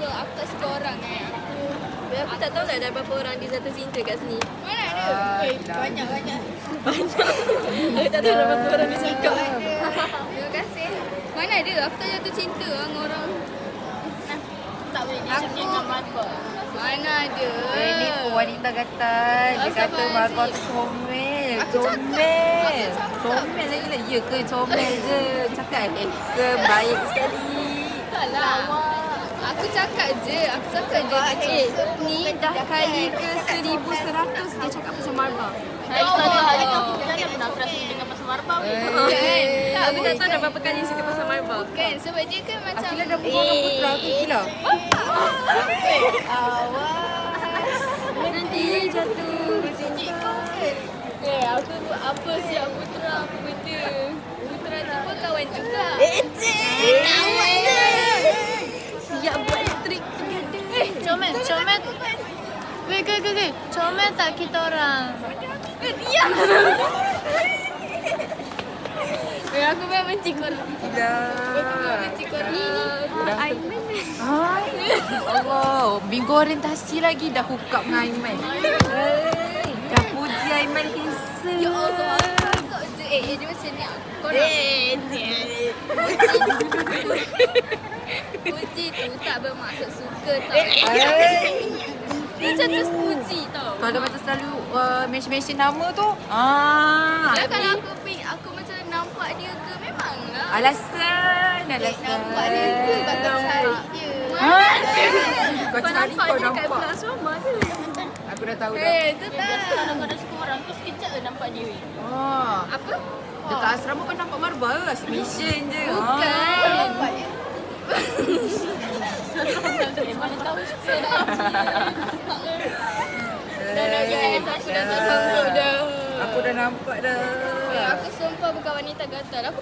aku tak suka orang Aku tak tahu lah ada berapa orang dia jatuh cinta kat sini. Mana ada? Banyak. Aku tak tahu ada berapa orang dia cakap. Terima kasih. Mana ada? Aku tak jatuh cinta dengan orang. Tak boleh disebutkan dengan Margot. Mana ada? Ini wanita kata, dia kata Margot tu comel. Comel. Comel lagi lah. Ya ke comel je. Cakap handsome, baik sekali. Taklah. Aku cakap je. Ni dah kali ke 1100 dia cakap pasal Marba. Saya tak pernah terasa dengan pasal Margot. Bukan. Aku tak tahu dah berapa kali dia cakap pasal Marba. Bukan. Sebab dia kan macam... Akilah dah buang dengan putra aku gila. Nanti jatuh cinta. Aku buat apa siap Putra? Apa benda? Putra tu pun kawan juga. Kawan dia. Siap buat streak together. Comel. Weh. Comel tak kita orang? Aku memang benci korang. Gila. Benci korang. Aiman. Hai. Allah, minggu orientasi lagi dah hook up dengan Aiman. Dah puji Aiman handsome. Ya Allah. Kau je. Dia macam ni. Korang. Puji tu tak bermaksud suka tau. Macam just puji tau. Kalau macam selalu mention nama tu, Ya kalau aku macam nampak dia ke memang lah. alasan. Nampak dia ke bakal cari dia. Kau cari kau Kat nampak. belah asrama ke? Aku dah tahu dah. Tu tak. Kalau kau dah suka orang tu sekejap je nampak dia. Oh, Apa? dekat asrama kau nampak Marba ke? Mission je. Bukan. Mana tahu suka dah. Aku dah tak sanggup dah. Aku dah nampak dah. Aku sumpah bukan wanita gatal. Aku